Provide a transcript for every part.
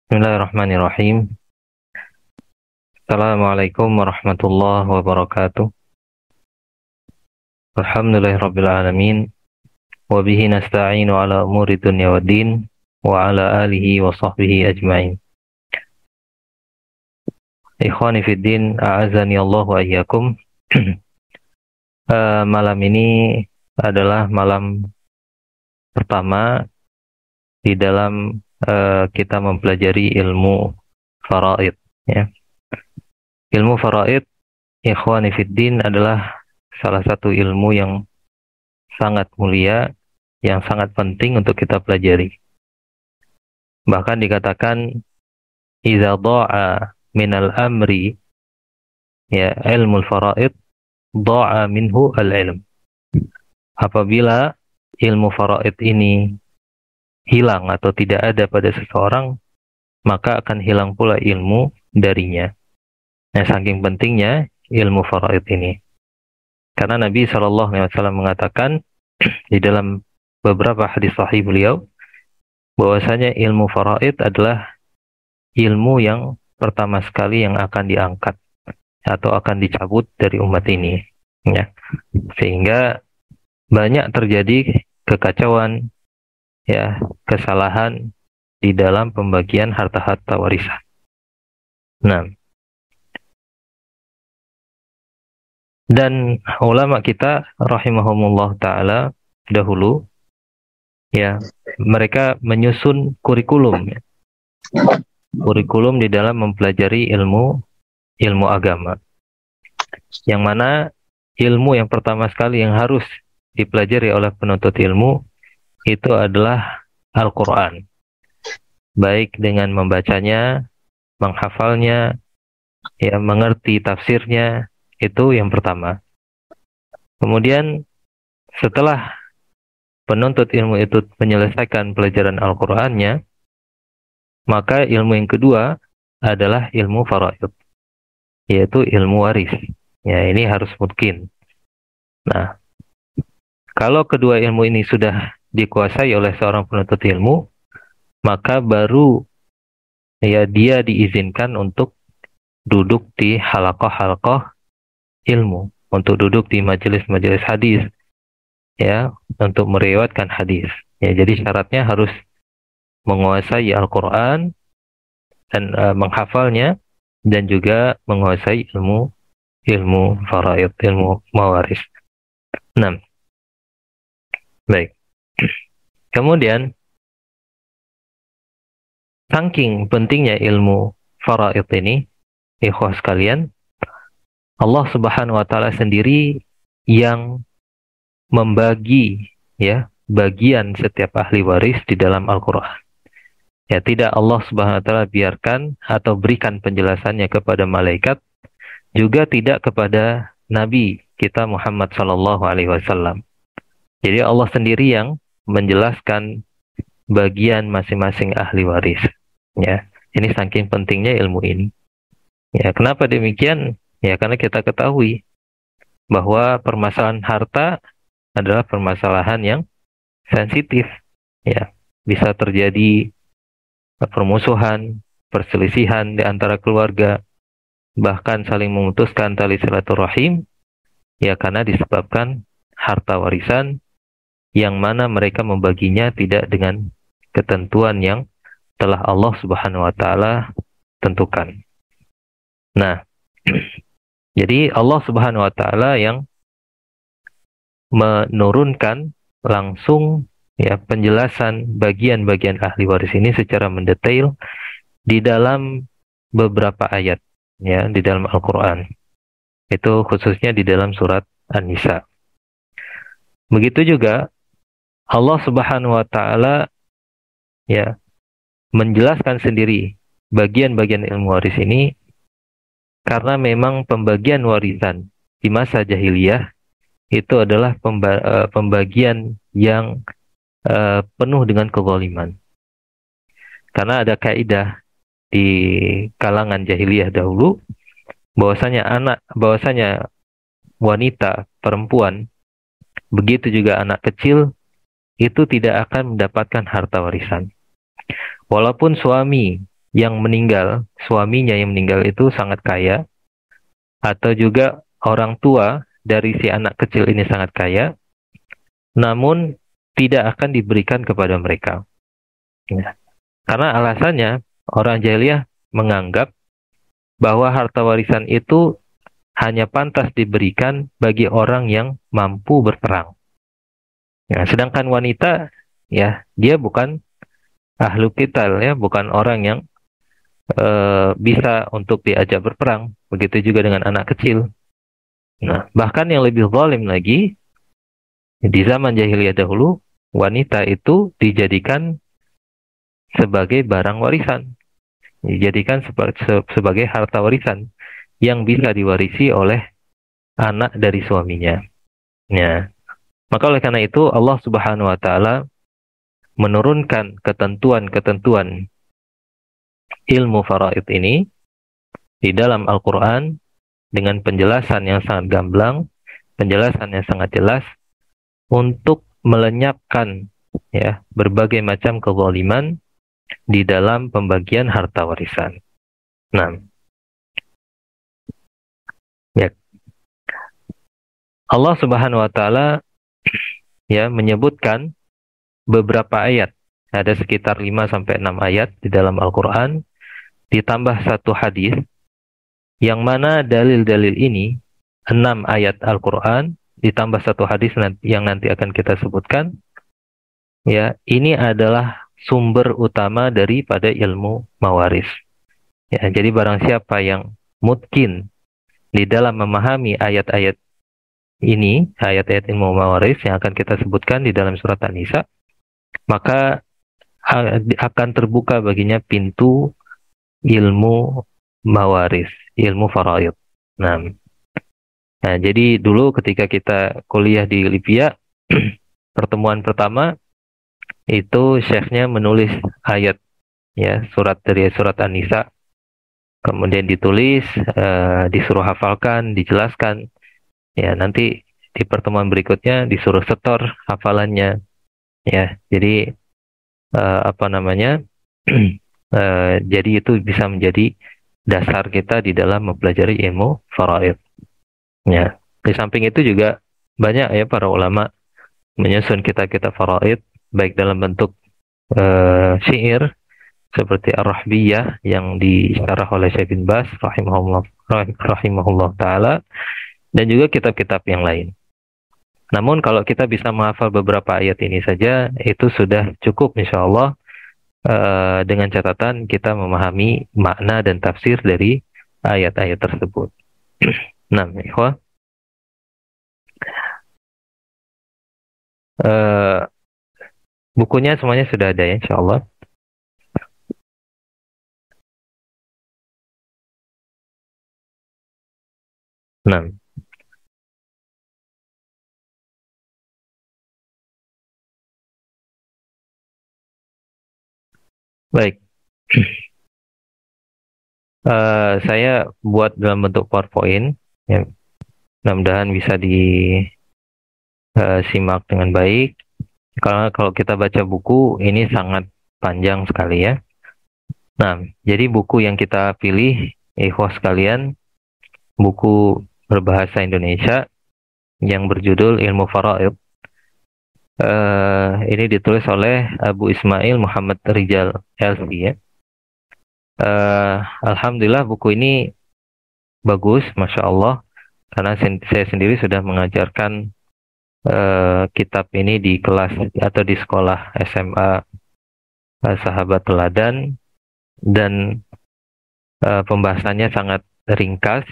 Bismillahirrahmanirrahim. Assalamualaikum warahmatullahi wabarakatuh. Alhamdulillahirabbil alamin wa bihi nasta'inu ala umuri dunya waddin wa ala alihi wa sahbihi ajmain. Ikhwani fid din, a'azani Allah wa iyyakum. Malam ini adalah malam pertama di dalam kita mempelajari ilmu faraid, ya. Ilmu faraid, ikhwani fiddin, adalah salah satu ilmu yang sangat mulia, yang sangat penting untuk kita pelajari. Bahkan dikatakan idza dha'a minal amri, ya, ilmu faraid, dha'a minhu al-ilm. Apabila ilmu faraid ini hilang atau tidak ada pada seseorang, maka akan hilang pula ilmu darinya. Nah, saking pentingnya ilmu faraid ini. Karena Nabi SAW mengatakan di dalam beberapa hadis sahih beliau, bahwasanya ilmu faraid adalah ilmu yang pertama sekali yang akan diangkat atau akan dicabut dari umat ini, ya. Sehingga banyak terjadi kekacauan, ya, kesalahan di dalam pembagian harta-harta warisan. Nah, dan ulama kita rahimahumullah ta'ala dahulu, ya, mereka menyusun kurikulum, ya. Kurikulum di dalam mempelajari ilmu agama, yang mana ilmu yang pertama sekali yang harus dipelajari oleh penuntut ilmu itu adalah Al-Quran, baik dengan membacanya, menghafalnya, ya, mengerti tafsirnya. Itu yang pertama. Kemudian setelah penuntut ilmu itu menyelesaikan pelajaran Al-Qur'annya, maka ilmu yang kedua adalah ilmu faraid, yaitu ilmu waris. Ya, ini harus mungkin. Nah, kalau kedua ilmu ini sudah dikuasai oleh seorang penuntut ilmu, maka baru, ya, dia diizinkan untuk duduk di halaqah-halaqah ilmu, untuk duduk di majelis-majelis hadis, ya, untuk meriwayatkan hadis. Ya, jadi syaratnya harus menguasai Al-Qur'an dan menghafalnya, dan juga menguasai ilmu faraid, ilmu mawaris. 6. Baik. Kemudian saking pentingnya ilmu faraid ini, ikhwah sekalian, Allah Subhanahu wa taala sendiri yang membagi, ya, bagian setiap ahli waris di dalam Al-Qur'an. Ya, tidak Allah Subhanahu wa taala biarkan atau berikan penjelasannya kepada malaikat, juga tidak kepada Nabi kita Muhammad sallallahu alaihi wasallam. Jadi Allah sendiri yang menjelaskan bagian masing-masing ahli waris. Ya, ini saking pentingnya ilmu ini. Ya, kenapa demikian? Ya, karena kita ketahui bahwa permasalahan harta adalah permasalahan yang sensitif. Ya, bisa terjadi permusuhan, perselisihan di antara keluarga, bahkan saling memutuskan tali silaturahim, ya, karena disebabkan harta warisan yang mana mereka membaginya tidak dengan ketentuan yang telah Allah Subhanahu wa taala tentukan. Nah, jadi Allah Subhanahu wa taala yang menurunkan langsung, ya, penjelasan bagian-bagian ahli waris ini secara mendetail di dalam beberapa ayat, ya, di dalam Al-Qur'an. Itu khususnya di dalam surat An-Nisa. Begitu juga Allah Subhanahu wa taala, ya, menjelaskan sendiri bagian-bagian ilmu waris ini karena memang pembagian warisan di masa jahiliyah itu adalah pembagian yang penuh dengan kezaliman. Karena ada kaidah di kalangan jahiliyah dahulu, bahwasanya wanita, perempuan, begitu juga anak kecil, itu tidak akan mendapatkan harta warisan. Walaupun suami yang meninggal, suaminya yang meninggal itu sangat kaya, atau juga orang tua dari si anak kecil ini sangat kaya, namun tidak akan diberikan kepada mereka. Ya. Karena alasannya, orang jahiliyah menganggap bahwa harta warisan itu hanya pantas diberikan bagi orang yang mampu berperang. Ya, sedangkan wanita, ya, dia bukan ahlu qital, ya, bukan orang yang bisa untuk diajak berperang. Begitu juga dengan anak kecil. Nah, bahkan yang lebih zalim lagi, di zaman jahiliyah dahulu, wanita itu dijadikan sebagai barang warisan, dijadikan sebagai harta warisan yang bisa diwarisi oleh anak dari suaminya. Ya. Maka oleh karena itu Allah Subhanahu wa taala menurunkan ketentuan-ketentuan ilmu faraid ini di dalam Al-Qur'an dengan penjelasan yang sangat gamblang, penjelasan yang sangat jelas untuk melenyapkan, ya, berbagai macam kezaliman di dalam pembagian harta warisan. Nah, ya, Allah Subhanahu wa taala, ya, menyebutkan beberapa ayat. Ada sekitar 5 sampai 6 ayat di dalam Al-Qur'an ditambah satu hadis yang mana dalil-dalil ini, 6 ayat Al-Qur'an ditambah satu hadis yang nanti akan kita sebutkan, ya, ini adalah sumber utama daripada ilmu mawaris. Ya, jadi barang siapa yang mungkin di dalam memahami ayat-ayat ini, ayat-ayat ilmu mawaris yang akan kita sebutkan di dalam surat An-Nisa, maka akan terbuka baginya pintu ilmu mawaris, ilmu faraid. Nah, jadi dulu ketika kita kuliah di Libya, pertemuan pertama itu syekhnya menulis ayat, ya, surat dari surat An-Nisa, kemudian ditulis, disuruh hafalkan, dijelaskan. Ya, nanti di pertemuan berikutnya disuruh setor hafalannya. Ya, jadi apa namanya? Jadi itu bisa menjadi dasar kita di dalam mempelajari ilmu faraid. Ya, di samping itu juga banyak, ya, para ulama menyusun kitab-kitab faraid baik dalam bentuk syair seperti Ar-Rahbiyah yang disyarah oleh Syekh bin Baz rahimahullah taala, dan juga kitab-kitab yang lain. Namun kalau kita bisa menghafal beberapa ayat ini saja, itu sudah cukup insya Allah, dengan catatan kita memahami makna dan tafsir dari ayat-ayat tersebut. Nah, ikhwah, bukunya semuanya sudah ada, ya, insya Allah. Nah, baik. Saya buat dalam bentuk PowerPoint, ya. Mudah-mudahan bisa disimak dengan baik. Karena kalau kita baca buku ini sangat panjang sekali, ya. Nah, jadi buku yang kita pilih, ikhwah sekalian, buku berbahasa Indonesia yang berjudul Ilmu Faraid. Ini ditulis oleh Abu Ismail Muhammad Rijal LC, ya. Alhamdulillah buku ini bagus, Masya Allah, karena saya sendiri sudah mengajarkan kitab ini di kelas atau di sekolah SMA Sahabat Teladan, dan pembahasannya sangat ringkas,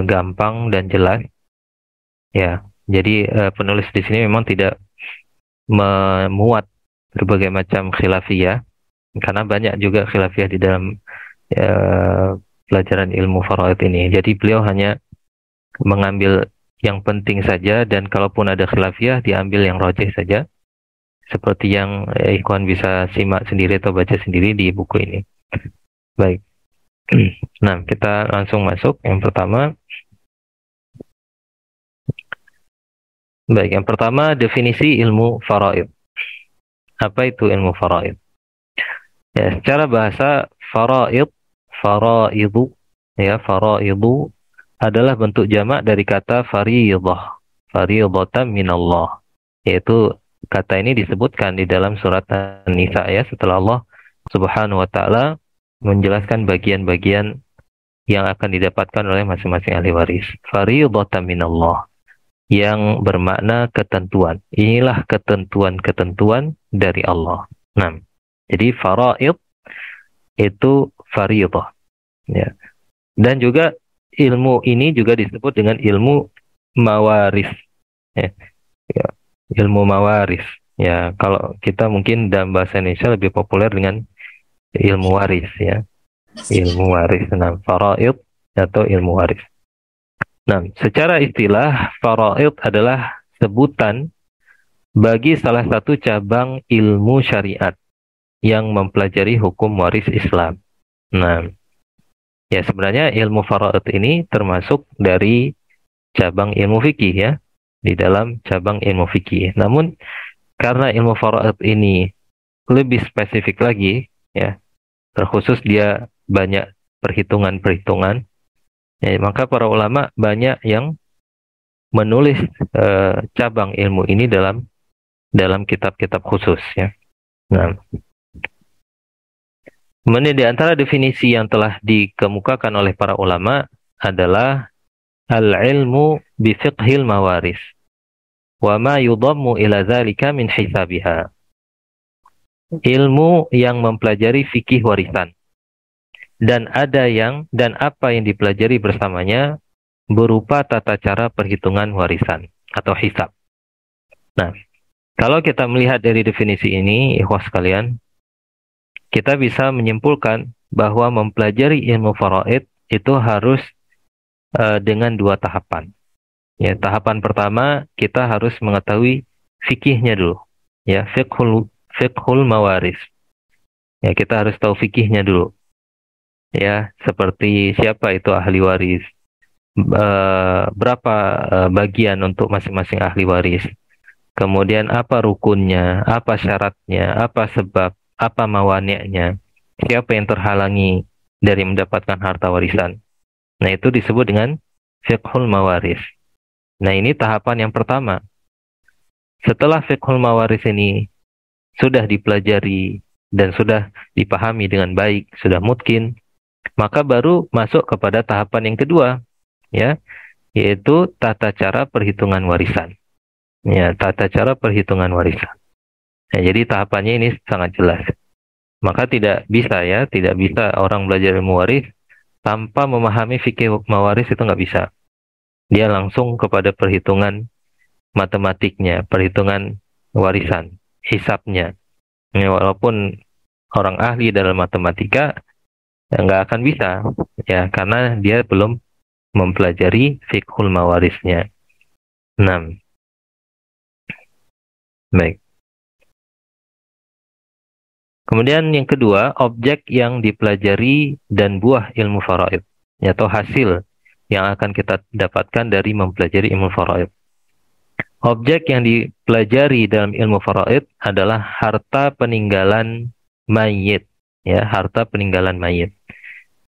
gampang dan jelas, ya. Jadi penulis di sini memang tidak memuat berbagai macam khilafiyah, karena banyak juga khilafiyah di dalam pelajaran ilmu faraid ini. Jadi beliau hanya mengambil yang penting saja, dan kalaupun ada khilafiyah diambil yang rajih saja, seperti yang ikhwan bisa simak sendiri atau baca sendiri di buku ini. Baik. Nah, kita langsung masuk yang pertama. Baik, yang pertama definisi ilmu faraid. Apa itu ilmu faraid? Ya, secara bahasa faraidu, ya, faraidu adalah bentuk jamak dari kata fariidah, fariidatan minallah. Yaitu kata ini disebutkan di dalam surat An-Nisa ya, setelah Allah Subhanahu wa taala menjelaskan bagian-bagian yang akan didapatkan oleh masing-masing ahli waris. Fariidatan minallah, yang bermakna ketentuan. Inilah ketentuan-ketentuan dari Allah. Nah, jadi faraid itu fariidah, ya. Dan juga ilmu ini juga disebut dengan ilmu mawaris, ya. Ya, ilmu mawaris. Ya, kalau kita mungkin dalam bahasa Indonesia lebih populer dengan ilmu waris, ya. Ilmu waris, nah, faraid atau ilmu waris. Nah, secara istilah, faraid adalah sebutan bagi salah satu cabang ilmu syariat yang mempelajari hukum waris Islam. Nah, ya sebenarnya ilmu faraid ini termasuk dari cabang ilmu fikih ya, di dalam cabang ilmu fikih. Namun karena ilmu faraid ini lebih spesifik lagi ya, terkhusus dia banyak perhitungan-perhitungan, ya, maka para ulama banyak yang menulis cabang ilmu ini dalam kitab-kitab khusus ya. Nah, kemudian di antara definisi yang telah dikemukakan oleh para ulama adalah al-ilmu bi fiqhil mawaris wa ma yudammu ila dzalika min hisabiha. Ilmu yang mempelajari fikih warisan dan apa yang dipelajari bersamanya berupa tata cara perhitungan warisan atau hisab. Nah, kalau kita melihat dari definisi ini, ikhwas sekalian, kita bisa menyimpulkan bahwa mempelajari ilmu faraid itu harus dengan dua tahapan. Ya, tahapan pertama kita harus mengetahui fikihnya dulu. Ya, fiqhul mawaris. Ya, kita harus tahu fikihnya dulu. Ya, seperti siapa itu ahli waris, berapa bagian untuk masing-masing ahli waris. Kemudian apa rukunnya, apa syaratnya, apa sebab, apa mawani'nya, siapa yang terhalangi dari mendapatkan harta warisan. Nah, itu disebut dengan fiqhul mawaris. Nah, ini tahapan yang pertama. Setelah fiqhul mawaris ini sudah dipelajari dan sudah dipahami dengan baik, sudah mungkin, maka baru masuk kepada tahapan yang kedua, ya, yaitu tata cara perhitungan warisan. Ya, tata cara perhitungan warisan. Nah, jadi tahapannya ini sangat jelas. Maka tidak bisa orang belajar ilmu waris tanpa memahami fikih mawaris, itu nggak bisa. Dia langsung kepada perhitungan matematiknya, perhitungan warisan, hisabnya. Ya, walaupun orang ahli dalam matematika, ya, nggak akan bisa, ya, karena dia belum mempelajari fiqhul mawarisnya. 6. Baik. Kemudian yang kedua, objek yang dipelajari dan buah ilmu faraid, atau hasil yang akan kita dapatkan dari mempelajari ilmu faraid. Objek yang dipelajari dalam ilmu faraid adalah harta peninggalan mayit, ya, harta peninggalan mayit,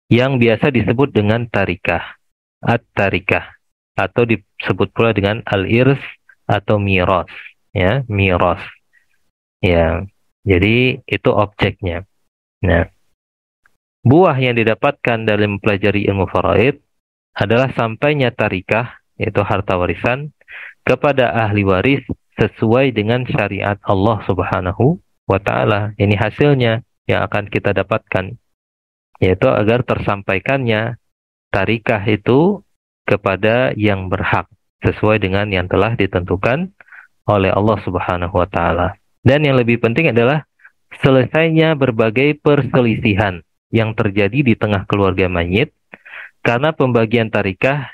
yang biasa disebut dengan tarikah, at-tarikah, atau disebut pula dengan al-irs atau miras, ya, miras. Ya, jadi itu objeknya. Nah, buah yang didapatkan dalam mempelajari ilmu faraid adalah sampainya tarikah, yaitu harta warisan, kepada ahli waris sesuai dengan syariat Allah Subhanahu wa taala. Ini hasilnya yang akan kita dapatkan, yaitu agar tersampaikannya tarikah itu kepada yang berhak sesuai dengan yang telah ditentukan oleh Allah Subhanahu wa taala. Dan yang lebih penting adalah selesainya berbagai perselisihan yang terjadi di tengah keluarga mayit karena pembagian tarikah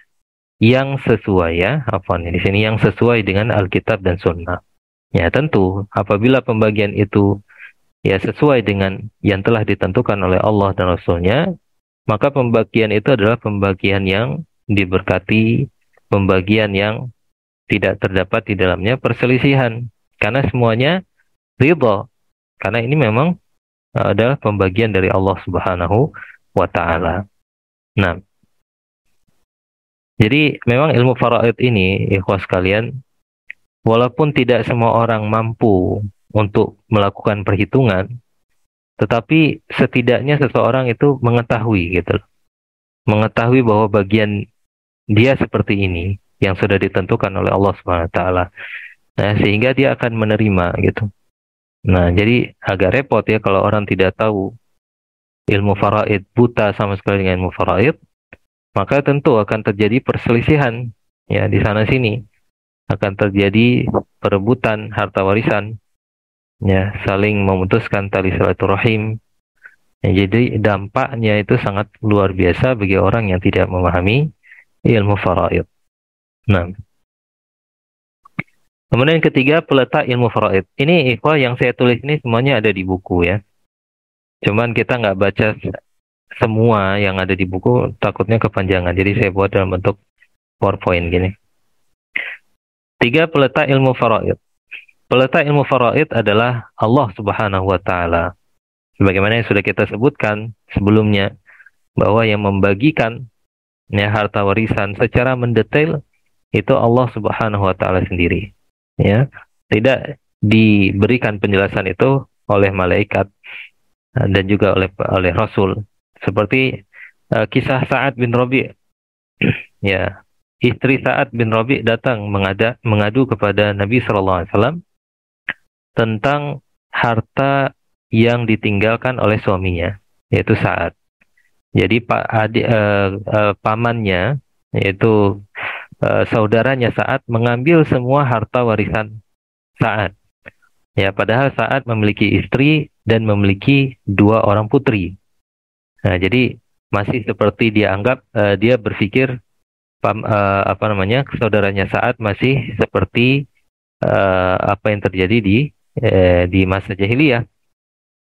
yang sesuai, ya, di sini yang sesuai dengan Alkitab dan Sunnah. Ya, tentu apabila pembagian itu ya sesuai dengan yang telah ditentukan oleh Allah dan Rasul-Nya, maka pembagian itu adalah pembagian yang diberkati, pembagian yang tidak terdapat di dalamnya perselisihan, karena semuanya ridha. Karena ini memang adalah pembagian dari Allah Subhanahu wa taala. Nah, jadi memang ilmu faraid ini, ikhwas sekalian, walaupun tidak semua orang mampu untuk melakukan perhitungan, tetapi setidaknya seseorang itu mengetahui gitu, mengetahui bahwa bagian dia seperti ini yang sudah ditentukan oleh Allah Subhanahu wa taala. Nah, sehingga dia akan menerima gitu. Nah, jadi agak repot ya kalau orang tidak tahu ilmu faraid, buta sama sekali dengan ilmu faraid, maka tentu akan terjadi perselisihan ya di sana sini, akan terjadi perebutan harta warisan, ya saling memutuskan tali silaturahim. Ya, jadi dampaknya itu sangat luar biasa bagi orang yang tidak memahami ilmu faraid. Nah, kemudian ketiga, peletak ilmu faraid. Ini ikhwah yang saya tulis ini semuanya ada di buku ya. Cuman kita nggak baca semua yang ada di buku, takutnya kepanjangan. Jadi saya buat dalam bentuk PowerPoint gini. Tiga, peletak ilmu faraid. Peletak ilmu faraid adalah Allah Subhanahu wa taala. Sebagaimana yang sudah kita sebutkan sebelumnya, bahwa yang membagikan ya harta warisan secara mendetail itu Allah Subhanahu wa taala sendiri. Ya, tidak diberikan penjelasan itu oleh malaikat dan juga oleh Rasul. Seperti kisah Sa'ad bin Rabi'. Ya, istri Sa'ad bin Rabi' datang mengadu kepada Nabi Shallallahu Alaihi Wasallam tentang harta yang ditinggalkan oleh suaminya, yaitu Sa'ad. Jadi pamannya, yaitu saudaranya Sa'ad, mengambil semua harta warisan Sa'ad. Ya, padahal Sa'ad memiliki istri dan memiliki 2 orang putri. Nah, jadi masih seperti dia anggap, dia berpikir saudaranya Sa'ad masih seperti apa yang terjadi di masa jahiliyah.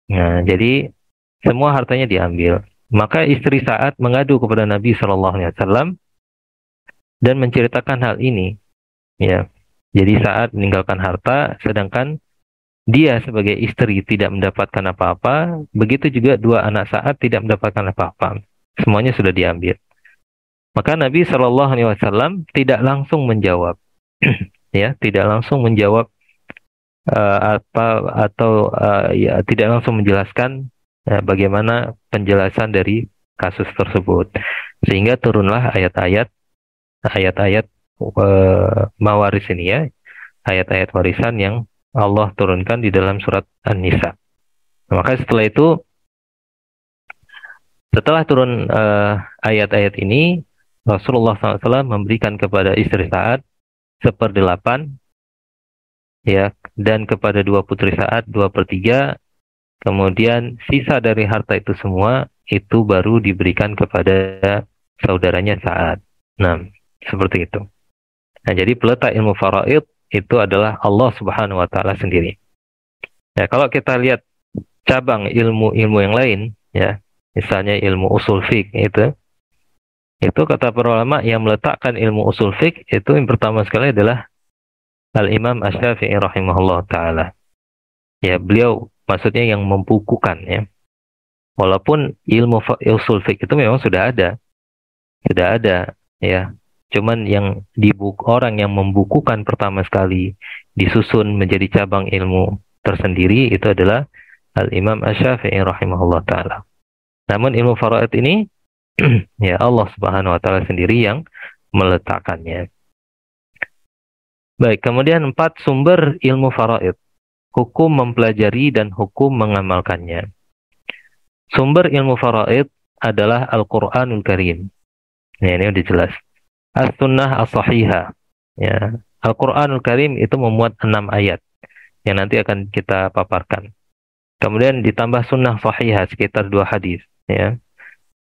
Nah, jadi semua hartanya diambil. Maka istri Sa'ad mengadu kepada Nabi Shallallahu Alaihi Wasallam dan menceritakan hal ini. Ya, jadi Sa'ad meninggalkan harta, sedangkan dia sebagai istri tidak mendapatkan apa-apa. Begitu juga 2 anak Sa'ad tidak mendapatkan apa-apa. Semuanya sudah diambil. Maka Nabi Shallallahu Alaihi Wasallam tidak langsung menjawab, ya, tidak langsung menjawab tidak langsung menjelaskan bagaimana penjelasan dari kasus tersebut, sehingga turunlah ayat-ayat mawaris ini ya, ayat-ayat warisan yang Allah turunkan di dalam surat An-Nisa. Maka setelah turun ayat-ayat ini, Rasulullah SAW memberikan kepada istri Sa'ad 1/8, ya, dan kepada 2 putri Sa'ad 2/3. Kemudian sisa dari harta itu semua itu baru diberikan kepada saudaranya Sa'ad. Nah, seperti itu. Nah, jadi peletak ilmu faraid itu adalah Allah Subhanahu wa taala sendiri. Ya, kalau kita lihat cabang ilmu-ilmu yang lain, ya, misalnya ilmu usul fiqh itu kata para ulama yang meletakkan ilmu usul fiqh itu yang pertama sekali adalah Al-Imam Asy-Syafi'i rahimahullah ta'ala. Ya, beliau maksudnya yang membukukan ya. Walaupun ilmu usul fiqh itu memang sudah ada ya. Cuman yang orang yang membukukan pertama sekali disusun menjadi cabang ilmu tersendiri itu adalah Al-Imam Asy-Syafi'i rahimahullah ta'ala. Namun ilmu faraid ini ya Allah Subhanahu wa taala sendiri yang meletakkannya. Baik, kemudian 4, sumber ilmu faraid. Hukum mempelajari dan hukum mengamalkannya. Sumber ilmu faraid adalah Al-Qur'anul Karim. Ya, ini sudah jelas. As-Sunnah As-Sahihah. Ya, Al-Qur'anul Karim itu memuat 6 ayat yang nanti akan kita paparkan. Kemudian ditambah sunnah sahihah sekitar 2 hadis. Ya.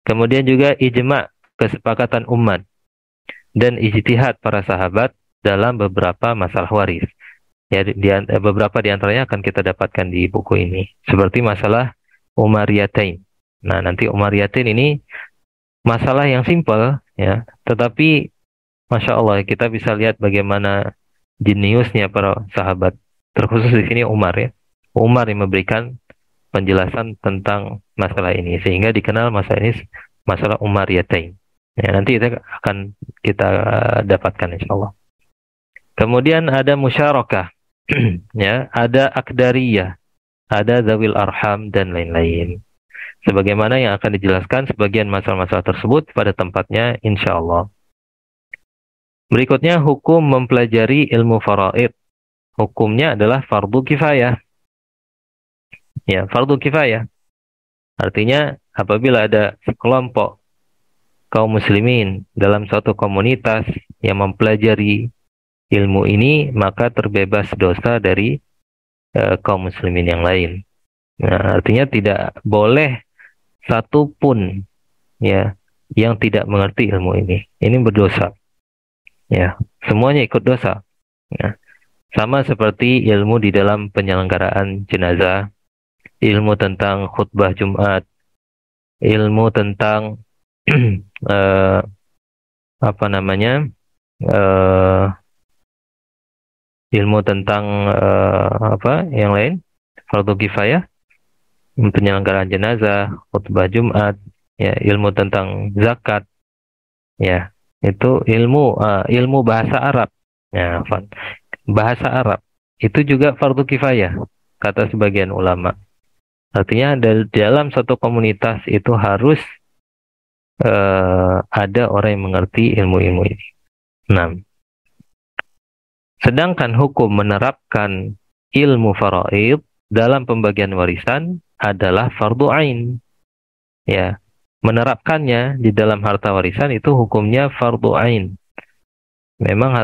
Kemudian juga ijma', kesepakatan umat, dan ijtihad para sahabat dalam beberapa masalah waris. Ya, beberapa di antaranya akan kita dapatkan di buku ini. Seperti masalah Umariyatain. Nah, nanti Umariyatain ini masalah yang simpel, ya, tetapi Masya Allah kita bisa lihat bagaimana jeniusnya para sahabat. Terkhusus di sini Umar ya. Umar yang memberikan penjelasan tentang masalah ini, sehingga dikenal masalah ini masalah Umariyatain. Ya, nanti kita akan dapatkan insyaallah. Kemudian ada musyarakah, ya, ada akdariyah, ada zawil arham dan lain-lain. Sebagaimana yang akan dijelaskan sebagian masalah-masalah tersebut pada tempatnya insyaallah. Berikutnya hukum mempelajari ilmu faraid. Hukumnya adalah fardu kifayah. Ya, fardu kifayah. Artinya apabila ada sekelompok kaum muslimin dalam suatu komunitas yang mempelajari ilmu ini, maka terbebas dosa dari kaum muslimin yang lain. Nah, artinya tidak boleh satu pun ya yang tidak mengerti ilmu ini. Ini berdosa. Ya, semuanya ikut dosa. Ya. Sama seperti ilmu di dalam penyelenggaraan jenazah, ilmu tentang khutbah Jumat, ilmu tentang apa namanya, ilmu tentang apa yang lain, fardu kifayah, penyelenggaraan jenazah, khutbah Jumat, ya, ilmu tentang zakat, ya, itu ilmu bahasa Arab, ya, bahasa Arab itu juga fardu kifayah kata sebagian ulama. Artinya dalam satu komunitas itu harus ada orang yang mengerti ilmu-ilmu ini. Nah, sedangkan hukum menerapkan ilmu faraid dalam pembagian warisan adalah fardu ain. Ya, menerapkannya di dalam harta warisan itu hukumnya fardu ain. Memang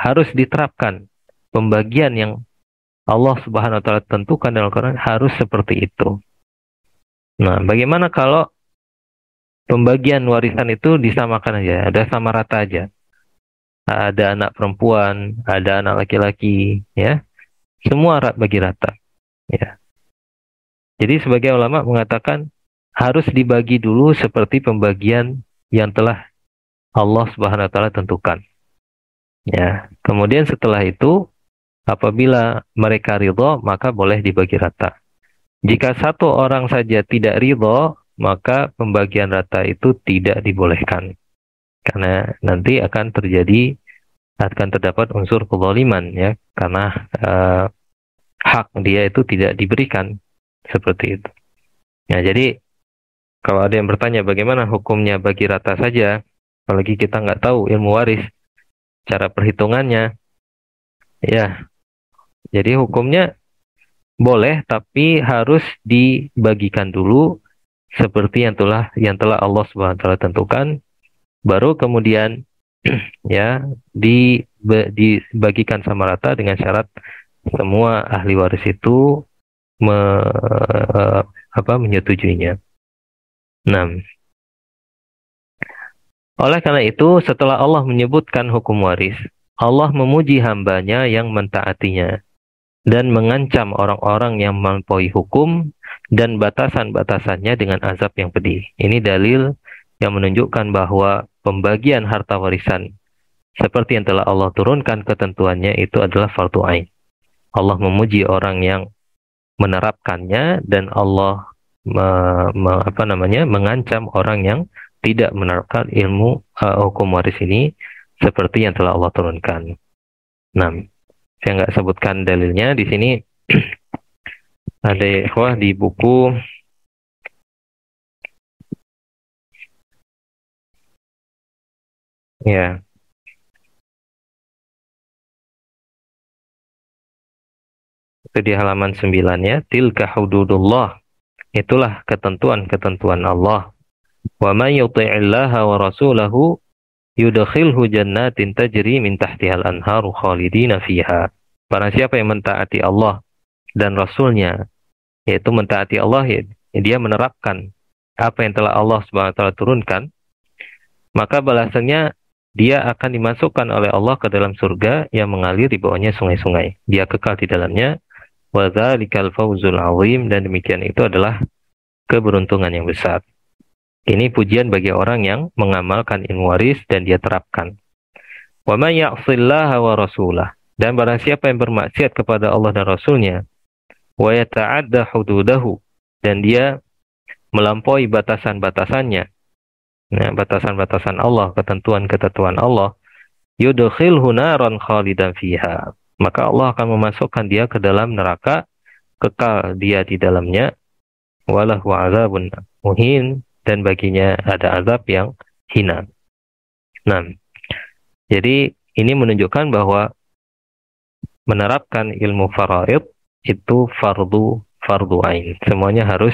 harus diterapkan. Pembagian yang Allah Subhanahu wa taala tentukan dalam Al-Qur'an harus seperti itu. Nah, bagaimana kalau pembagian warisan itu disamakan aja, ada sama rata aja? Ada anak perempuan, ada anak laki-laki, ya. Semua bagi rata, ya. Jadi sebagai ulama mengatakan harus dibagi dulu seperti pembagian yang telah Allah Subhanahu wa taala tentukan. Ya, kemudian setelah itu apabila mereka ridho, maka boleh dibagi rata. Jika satu orang saja tidak ridho, maka pembagian rata itu tidak dibolehkan. Karena nanti akan terdapat unsur kezaliman, ya, karena hak dia itu tidak diberikan seperti itu. Ya, jadi kalau ada yang bertanya bagaimana hukumnya bagi rata saja, apalagi kita nggak tahu ilmu waris, cara perhitungannya, ya, jadi hukumnya boleh, tapi harus dibagikan dulu seperti yang telah Allah Subhanahu wa taala tentukan, baru kemudian ya dibagikan sama rata dengan syarat semua ahli waris itu menyetujuinya. Nah, oleh karena itu setelah Allah menyebutkan hukum waris, Allah memuji hambanya yang mentaatinya dan mengancam orang-orang yang melampaui hukum dan batasan-batasannya dengan azab yang pedih. Ini dalil yang menunjukkan bahwa pembagian harta warisan seperti yang telah Allah turunkan ketentuannya itu adalah fardu ain. Allah memuji orang yang menerapkannya dan Allah mengancam orang yang tidak menerapkan ilmu hukum waris ini seperti yang telah Allah turunkan. Nah, saya nggak sebutkan dalilnya di sini. Ada ikhwah di buku ya. Itu di halaman 9 ya. Tilka hududullah. Itulah ketentuan-ketentuan Allah. Wa may yuti'illaha wa rasulahu yudkhilhu jannatin tajri min tahtihal anharu khalidina fiha. Barang siapa yang mentaati Allah dan Rasulnya, yaitu mentaati Allah, dia menerapkan apa yang telah Allah Subhanahu wa taala turunkan, maka balasannya dia akan dimasukkan oleh Allah ke dalam surga yang mengalir di bawahnya sungai-sungai. Dia kekal di dalamnya. Wa dzalikal fawzul 'azim, dan demikian itu adalah keberuntungan yang besar. Ini pujian bagi orang yang mengamalkan ilmu waris dan dia terapkan. Wa may ya'sillaha wa rasulah, dan barang siapa yang bermaksiat kepada Allah dan Rasulnya, wa yata'adda hududahu, dan dia melampaui batasan-batasannya, nah, batasan-batasan Allah, ketentuan-ketentuan Allah, yudkhilhu naran khalidan fiha, maka Allah akan memasukkan dia ke dalam neraka, kekal dia di dalamnya, walahu azabun muhin, dan baginya ada azab yang hina. Nah, jadi ini menunjukkan bahwa menerapkan ilmu faraid itu fardu ain. Semuanya harus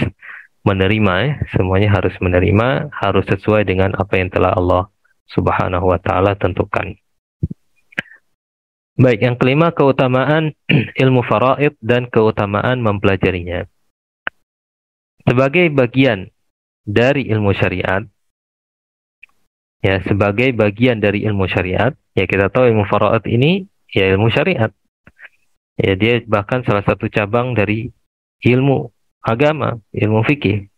menerima, semuanya harus menerima, harus sesuai dengan apa yang telah Allah Subhanahu wa taala tentukan. Baik, yang kelima, keutamaan ilmu faraid dan keutamaan mempelajarinya. Sebagai bagian dari ilmu syariat, ya, sebagai bagian dari ilmu syariat, ya, kita tahu ilmu faraid ini ya ilmu syariat. Ya, dia bahkan salah satu cabang dari ilmu agama, ilmu fikih.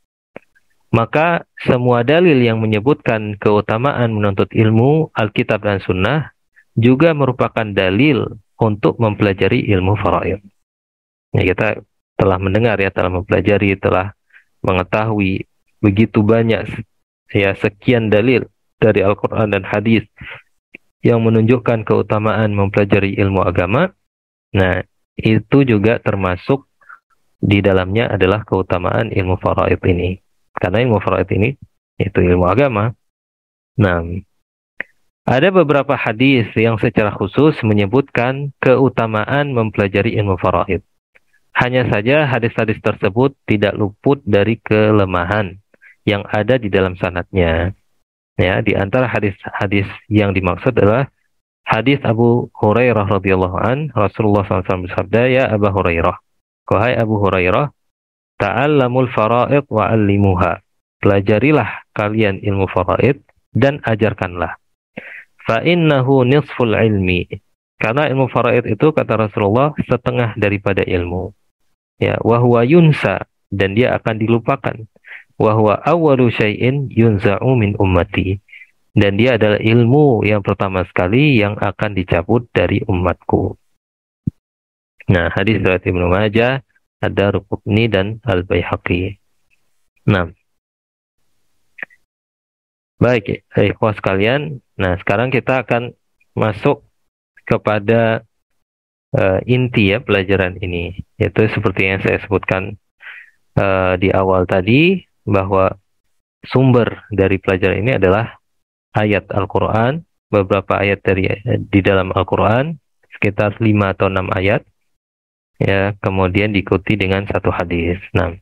Maka semua dalil yang menyebutkan keutamaan menuntut ilmu Alkitab dan Sunnah juga merupakan dalil untuk mempelajari ilmu faraid. Ya, kita telah mendengar, ya, telah mempelajari, telah mengetahui begitu banyak, ya, sekian dalil dari Al-Quran dan hadis yang menunjukkan keutamaan mempelajari ilmu agama. Nah, itu juga termasuk di dalamnya adalah keutamaan ilmu faraid ini. Karena ilmu faraid ini itu ilmu agama. Nah, ada beberapa hadis yang secara khusus menyebutkan keutamaan mempelajari ilmu faraid. Hanya saja hadis-hadis tersebut tidak luput dari kelemahan yang ada di dalam sanadnya. Ya, di antara hadis-hadis yang dimaksud adalah hadis Abu Hurairah radhiyallahu an, Rasulullah SAW bersabda, ya Abu Hurairah, wahai Abu Hurairah, ta'allamul faraid wa 'allimuha. Pelajarilah kalian ilmu faraid dan ajarkanlah. Fa innahu nisful ilmi. Karena ilmu faraid itu, kata Rasulullah, setengah daripada ilmu. Ya, wa huwa yunsa, dan dia akan dilupakan. Wa huwa awwalu syai'in yunza'u min ummati. Dan dia adalah ilmu yang pertama sekali yang akan dicabut dari umatku. Nah, hadis riwayat Ibnu Majah, Ad-Darqutni, dan Al-Baihaqi. Nah, baik, ikhwah sekalian. Nah, sekarang kita akan masuk kepada inti, ya, pelajaran ini. Yaitu seperti yang saya sebutkan di awal tadi, bahwa sumber dari pelajaran ini adalah ayat Al-Quran, beberapa ayat di dalam Al-Quran, sekitar 5 atau 6 ayat, ya, kemudian diikuti dengan satu hadis. Nah,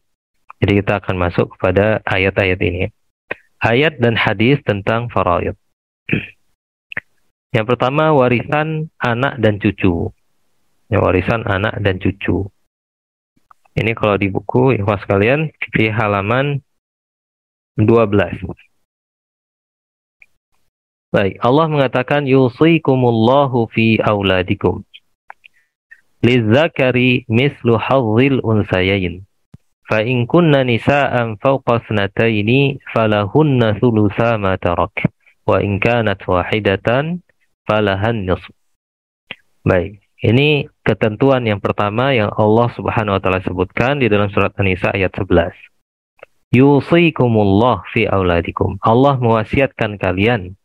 jadi kita akan masuk kepada ayat-ayat ini. Ayat dan hadis tentang faraid. Yang pertama, warisan anak dan cucu. Ya, warisan anak dan cucu. Ini kalau di buku, ikhwah sekalian, di halaman 12. Baik, Allah mengatakan yusikumullahu fi auladikum lizzakari mislu hazzil unsayain fa in kunna nisaan fawqa thnataini falahunna thulutsa ma tarak wa in kanat wahidatan falahan nisf. Baik, ini ketentuan yang pertama yang Allah Subhanahu wa taala sebutkan di dalam surat An-Nisa ayat 11. Yusikumullah fi auladikum. Allah mewasiatkan kalian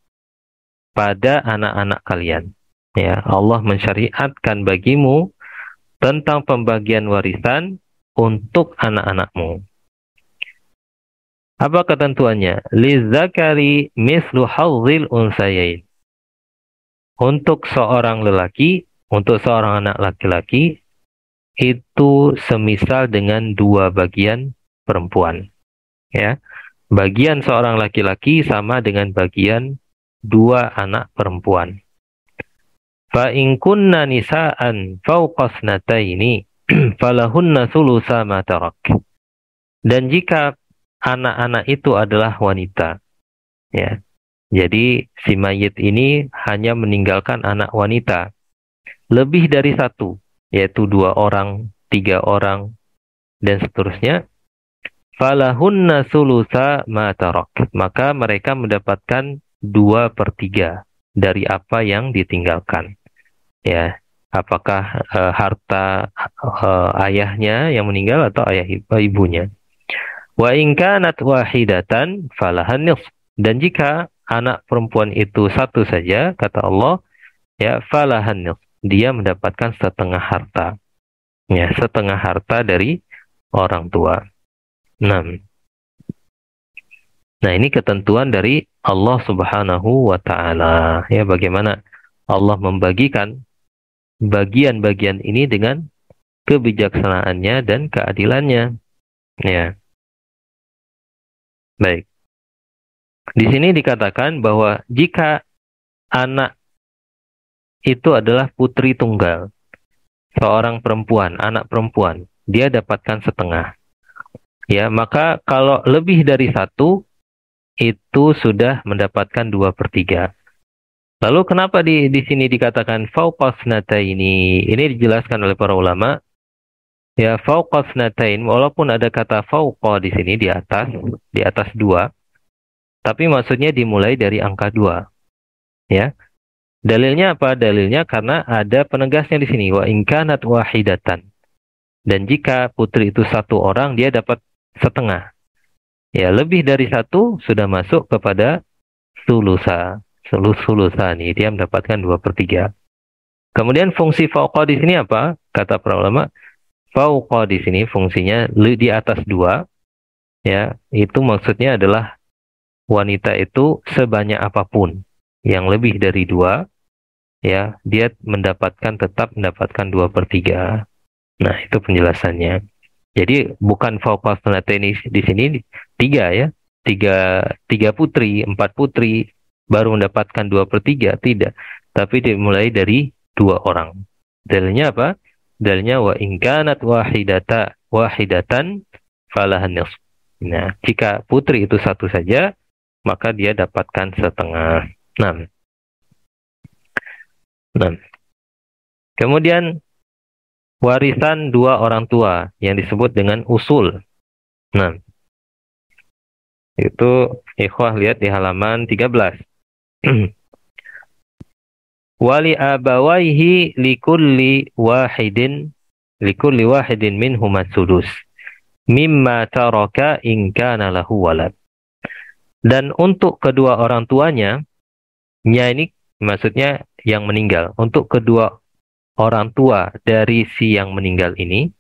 pada anak-anak kalian. Ya, Allah mensyariatkan bagimu tentang pembagian warisan untuk anak-anakmu. Apa ketentuannya? Lizzakari mislu hazzil unsayain. Untuk seorang lelaki, untuk seorang anak laki-laki, itu semisal dengan 2 bagian perempuan. Ya, bagian seorang laki-laki sama dengan bagian 2 anak perempuan. Fa in kunna nisaan fawqa thnataini falahunna thulutsa ma tarak. Dan jika anak-anak itu adalah wanita, ya. Jadi si mayit ini hanya meninggalkan anak wanita lebih dari 1, yaitu 2 orang, 3 orang, dan seterusnya. Falahunna thulutsa ma tarak. Maka mereka mendapatkan 2/3 dari apa yang ditinggalkan. Ya, apakah harta ayahnya yang meninggal atau ayah ibunya. Wa in kanat wahidatan falahan nisf. Dan jika anak perempuan itu satu saja, kata Allah, ya falahan nisf, dia mendapatkan setengah harta. Ya, setengah harta dari orang tua. 6. Nah, ini ketentuan dari Allah Subhanahu wa taala. Ya, bagaimana Allah membagikan bagian-bagian ini dengan kebijaksanaannya dan keadilannya. Ya, baik. Di sini dikatakan bahwa jika anak itu adalah putri tunggal, seorang perempuan, anak perempuan, dia dapatkan setengah. Ya, maka kalau lebih dari satu, itu sudah mendapatkan 2/3. Lalu kenapa di sini dikatakan fauqas nataini? Ini dijelaskan oleh para ulama. Ya, fauqas natain, walaupun ada kata fauqa di sini di atas 2, tapi maksudnya dimulai dari angka 2. Ya. Dalilnya apa? Dalilnya karena ada penegasnya di sini, wa in kanat wahidatan. Dan jika putri itu satu orang, dia dapat setengah. Ya, lebih dari satu sudah masuk kepada sulusa. Sulusa nih, dia mendapatkan 2/3. Kemudian fungsi fauqa di sini apa? Kata para ulama, fauqa di sini fungsinya di atas 2. Ya, itu maksudnya adalah wanita itu sebanyak apapun yang lebih dari 2, ya, dia tetap mendapatkan 2/3. Nah, itu penjelasannya. Jadi bukan fauqa sunataini di sini 3 ya. Tiga putri, 4 putri baru mendapatkan 2/3, tidak. Tapi dimulai dari 2 orang. Dalilnya apa? Dalilnya wa in kanat wahidatan falahan nisf. Nah, jika putri itu satu saja, maka dia dapatkan setengah. 6. Kemudian warisan dua orang tua yang disebut dengan usul. Nah, itu ikhwah lihat di halaman 13. Wali abawaihi likulli wahidin minhum as-sudus mimma taraka in kana lahu walad. Dan untuk kedua orang tuanya, ini maksudnya yang meninggal, untuk kedua orang tua dari si yang meninggal ini,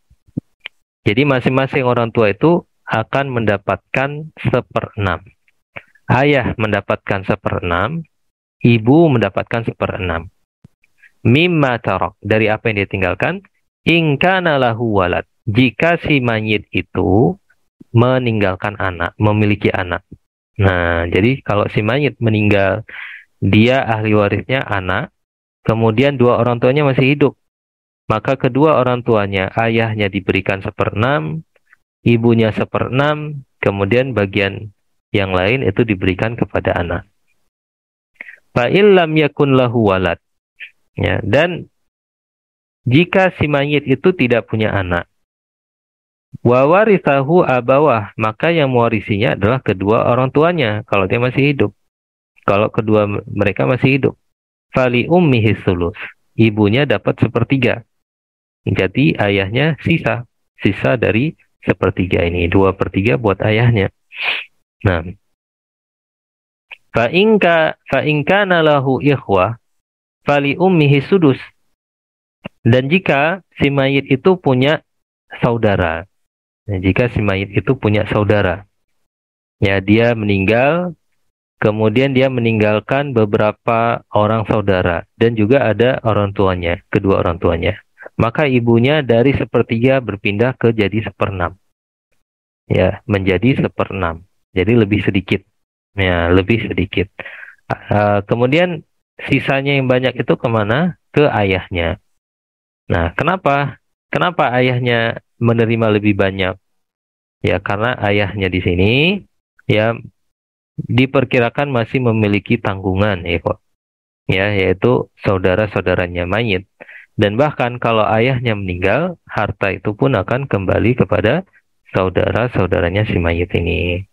jadi masing-masing orang tua itu akan mendapatkan 1/6. Ayah mendapatkan 1/6, ibu mendapatkan 1/6. Mimma tarok, dari apa yang dia tinggalkan, in kana lahu walad, jika si mayit itu meninggalkan anak, memiliki anak. Nah, jadi kalau si mayit meninggal, dia ahli warisnya anak, kemudian dua orang tuanya masih hidup, maka kedua orang tuanya, ayahnya diberikan 1/6, ibunya 1/6, kemudian bagian yang lain itu diberikan kepada anak. Fa illam yakun lahu walad. Ya, dan jika si mayit itu tidak punya anak, wa warithahu abawah, maka yang mewarisinya adalah kedua orang tuanya kalau dia masih hidup. Kalau kedua mereka masih hidup. Fali ummihi sulus. Ibunya dapat 1/3. Jadi ayahnya sisa dari 1/3 ini, 2/3 buat ayahnya. Nah, fa in kana lahu ikhwah fali ummihi sudus. Dan jika si mayit itu punya saudara, jika si mayit itu punya saudara, ya, dia meninggal, kemudian dia meninggalkan beberapa orang saudara dan juga ada orang tuanya, kedua orang tuanya, maka ibunya dari 1/3 berpindah ke jadi 1/6. Ya, menjadi 1/6. Jadi lebih sedikit. Ya, lebih sedikit. Kemudian sisanya yang banyak itu kemana? Ke ayahnya. Nah, kenapa ayahnya menerima lebih banyak? Ya, karena ayahnya di sini ya diperkirakan masih memiliki tanggungan, ya kok. Ya, yaitu saudara-saudaranya mayit. Dan bahkan kalau ayahnya meninggal, harta itu pun akan kembali kepada saudara-saudaranya si mayit ini.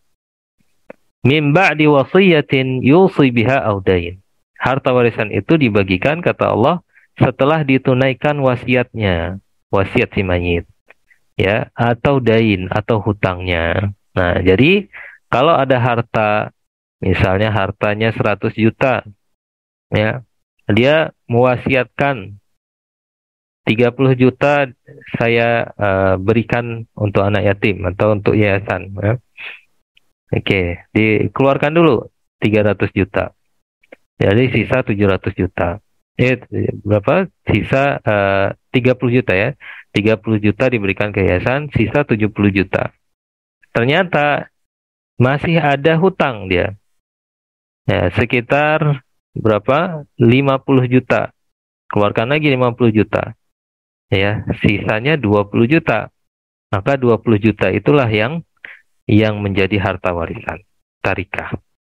Min ba'di wasiyatin yusi biha audain. Harta warisan itu dibagikan, kata Allah, setelah ditunaikan wasiatnya, wasiat si mayit, ya, atau dain atau hutangnya. Nah, jadi kalau ada harta, misalnya hartanya 100 juta, ya, dia mewasiatkan 30 juta saya berikan untuk anak yatim atau untuk yayasan, ya. Oke, dikeluarkan dulu 300 juta. Jadi sisa 700 juta. Berapa? Sisa 30 juta ya. 30 juta diberikan ke yayasan, sisa 70 juta. Ternyata masih ada hutang dia. Ya, sekitar berapa? 50 juta. Keluarkan lagi 50 juta. Ya, sisanya 20 juta. Maka 20 juta itulah yang menjadi harta warisan, tarikah.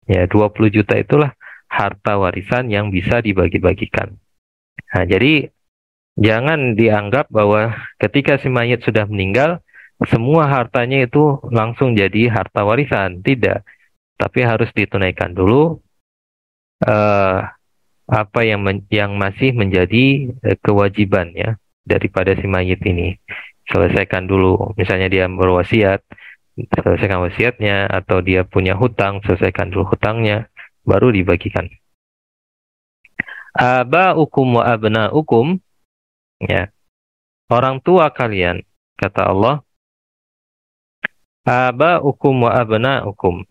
Ya, 20 juta itulah harta warisan yang bisa dibagi-bagikan. Nah, jadi jangan dianggap bahwa ketika si mayit sudah meninggal, semua hartanya itu langsung jadi harta warisan. Tidak. Tapi harus ditunaikan dulu eh, apa yang masih menjadi kewajiban ya daripada si mayit ini. Selesaikan dulu. Misalnya dia berwasiat, selesaikan wasiatnya, atau dia punya hutang, selesaikan dulu hutangnya, baru dibagikan. Aba'ukum wa abna'ukum, ya, orang tua kalian, kata Allah, aba'ukum wa abna'ukum,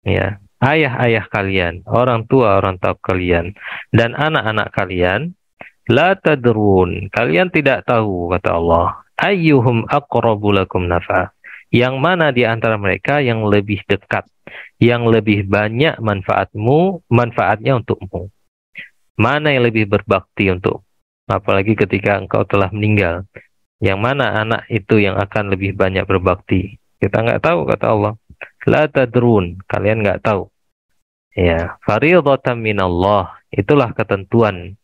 ya, ayah-ayah kalian, orang tua kalian, dan anak-anak kalian, la tadrun, kalian tidak tahu, kata Allah, ayyuhum aqrabu lakum nafa, yang mana di antara mereka yang lebih dekat, yang lebih banyak manfaatnya untukmu. Mana yang lebih berbakti untuk, apalagi ketika engkau telah meninggal. Yang mana anak itu yang akan lebih banyak berbakti? Kita nggak tahu, kata Allah. La tadrun, kalian nggak tahu. Ya, fardhatan minallah, itulah ketentuan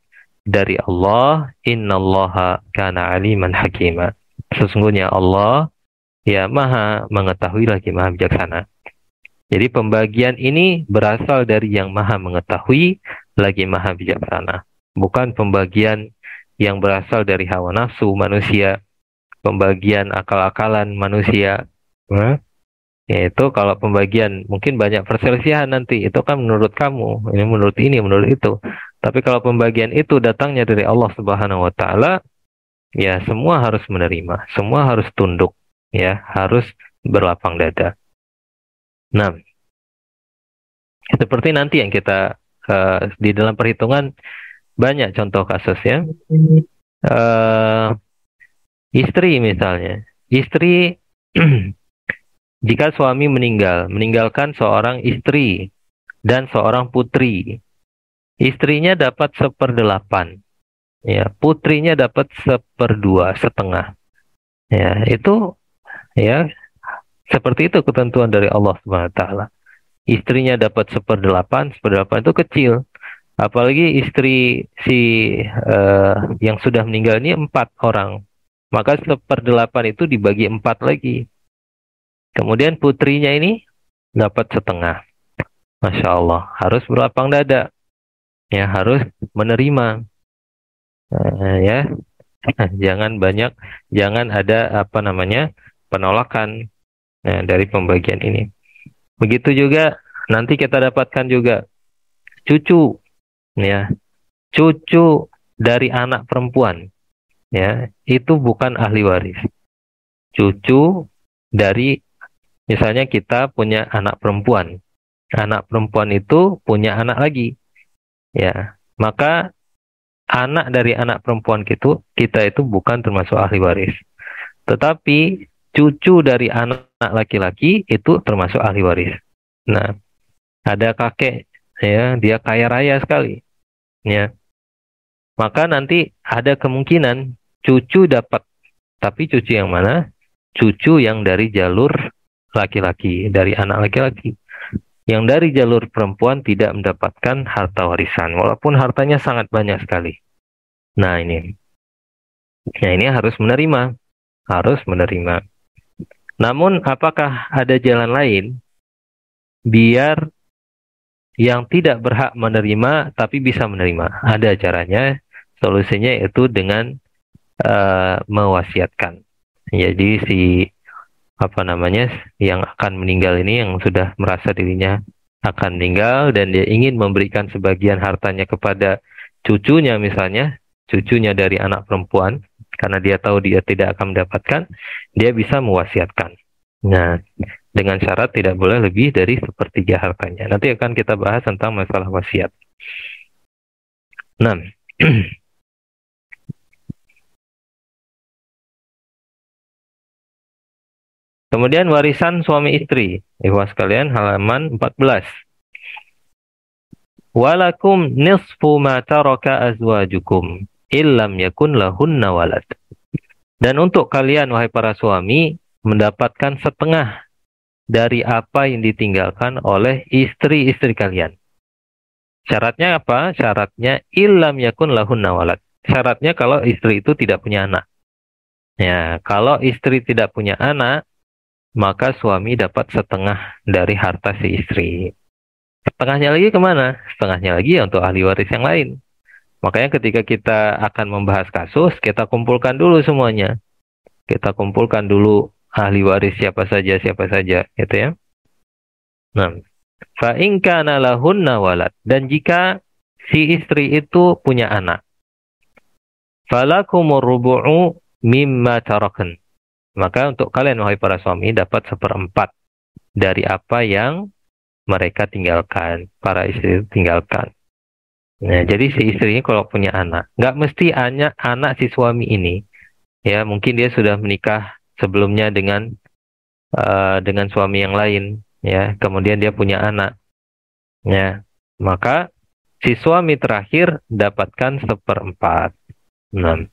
dari Allah. Innallaha kana aliman hakima. Sesungguhnya Allah ya maha mengetahui lagi maha bijaksana. Jadi pembagian ini berasal dari yang maha mengetahui lagi maha bijaksana. Bukan pembagian yang berasal dari hawa nafsu manusia, pembagian akal-akalan manusia. Yaitu kalau pembagian mungkin banyak perselisihan nanti, itu kan menurut kamu, ini menurut itu. Tapi kalau pembagian itu datangnya dari Allah Subhanahu wa taala, ya semua harus menerima, semua harus tunduk, ya, harus berlapang dada. Nah, seperti nanti yang kita di dalam perhitungan banyak contoh kasus ya. Istri misalnya, istri jika suami meninggalkan seorang istri dan seorang putri, istrinya dapat 1/8, ya, putrinya dapat 1/2, ya, itu ya seperti itu ketentuan dari Allah Subhanahu Wa Taala. Istrinya dapat 1/8, 1/8 itu kecil. Apalagi istri yang sudah meninggal ini 4 orang. Maka 1/8 itu dibagi 4 lagi. Kemudian putrinya ini dapat 1/2. Masya Allah, harus berlapang dada. Ya, harus menerima. Ya, jangan ada penolakan dari pembagian ini. Begitu juga nanti kita dapatkan juga cucu, ya, cucu dari anak perempuan, ya, itu bukan ahli waris. Cucu dari, misalnya kita punya anak perempuan itu punya anak lagi, ya, maka anak dari anak perempuan kita itu bukan termasuk ahli waris. Tetapi cucu dari anak laki-laki itu termasuk ahli waris. Nah, ada kakek, ya, dia kaya raya sekali, ya, maka nanti ada kemungkinan cucu dapat, tapi cucu yang mana? Cucu yang dari jalur laki-laki, dari anak laki-laki. Yang dari jalur perempuan tidak mendapatkan harta warisan, walaupun hartanya sangat banyak sekali. Nah, ini harus menerima. Namun, apakah ada jalan lain biar yang tidak berhak menerima tapi bisa menerima? Ada caranya. Solusinya itu dengan mewasiatkan. Jadi si apa namanya yang akan meninggal ini, yang sudah merasa dirinya akan meninggal dan dia ingin memberikan sebagian hartanya kepada cucunya, misalnya cucunya dari anak perempuan, karena dia tahu dia tidak akan mendapatkan, dia bisa mewasiatkan. Nah, dengan syarat tidak boleh lebih dari sepertiga hartanya. Nanti akan kita bahas tentang masalah wasiat. Nah, kemudian warisan suami istri. Ikhwas sekalian, halaman 14. Walakum nisfu ma taraka azwajukum illam yakun lahunna walad. Dan untuk kalian, wahai para suami, mendapatkan setengah dari apa yang ditinggalkan oleh istri-istri kalian. Syaratnya apa? Syaratnya illam yakun lahunna walad. Syaratnya kalau istri itu tidak punya anak. Ya, kalau istri tidak punya anak, maka suami dapat setengah dari harta si istri. Setengahnya lagi kemana? Setengahnya lagi untuk ahli waris yang lain. Makanya ketika kita akan membahas kasus, kita kumpulkan dulu semuanya. Kita kumpulkan dulu ahli waris siapa saja, gitu ya. Nah, fa in kana lahunna walad, dan jika si istri itu punya anak, falakumur rubu'u mimma tarakan. Maka untuk kalian, wahai para suami, dapat 1/4 dari apa yang mereka tinggalkan, para istri tinggalkan. Nah, jadi si istri ini kalau punya anak, nggak mesti anak si suami ini. Ya, mungkin dia sudah menikah sebelumnya dengan suami yang lain, ya. Kemudian dia punya anak, ya. Maka si suami terakhir dapatkan 1/4. Nah,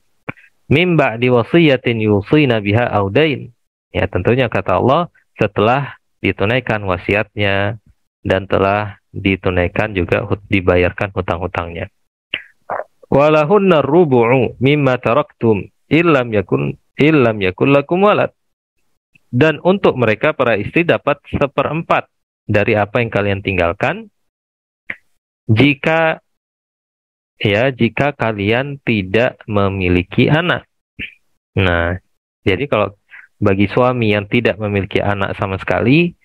mimba diwasiyatin yusina biha audain. Ya, tentunya kata Allah, setelah ditunaikan wasiatnya dan telah ditunaikan juga dibayarkan hutang-hutangnya. Walahunna rubu'u mimma taraktum illam yakun lakum walad. Dan untuk mereka para istri dapat 1/4 dari apa yang kalian tinggalkan jika kalian tidak memiliki anak. Nah, jadi kalau bagi suami yang tidak memiliki anak sama sekali,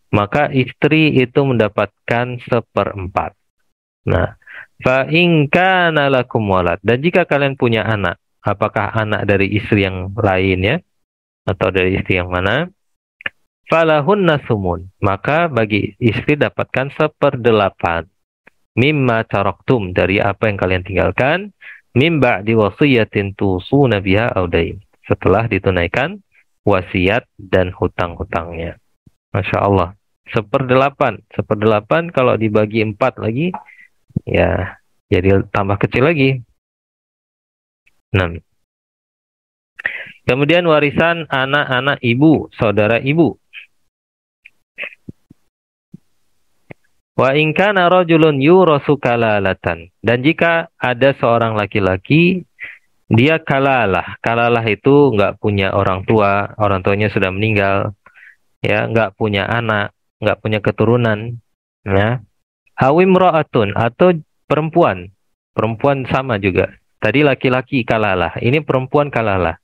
maka istri itu mendapatkan 1/4. Nah, fa in kana lakum walad, dan jika kalian punya anak, apakah anak dari istri yang lain ya, atau dari istri yang mana? Falahunna sumun, maka bagi istri dapatkan 1/8 mimma taraktum, dari apa yang kalian tinggalkan, mimba diwasiyatin tusuna biha audain, setelah ditunaikan wasiat dan hutang-hutangnya. Masya Allah. 1/8 kalau dibagi 4 lagi, ya jadi tambah kecil lagi. 6. Kemudian warisan anak-anak ibu, saudara ibu. Wa in kana rajulun yurasu kalalatan. Dan jika ada seorang laki-laki, dia kalalah. Kalalah itu nggak punya orang tua, orang tuanya sudah meninggal, ya, nggak punya anak, nggak punya keturunan, ya. Awimra'atun, atau perempuan sama juga. Tadi laki-laki kalalah, ini perempuan kalalah.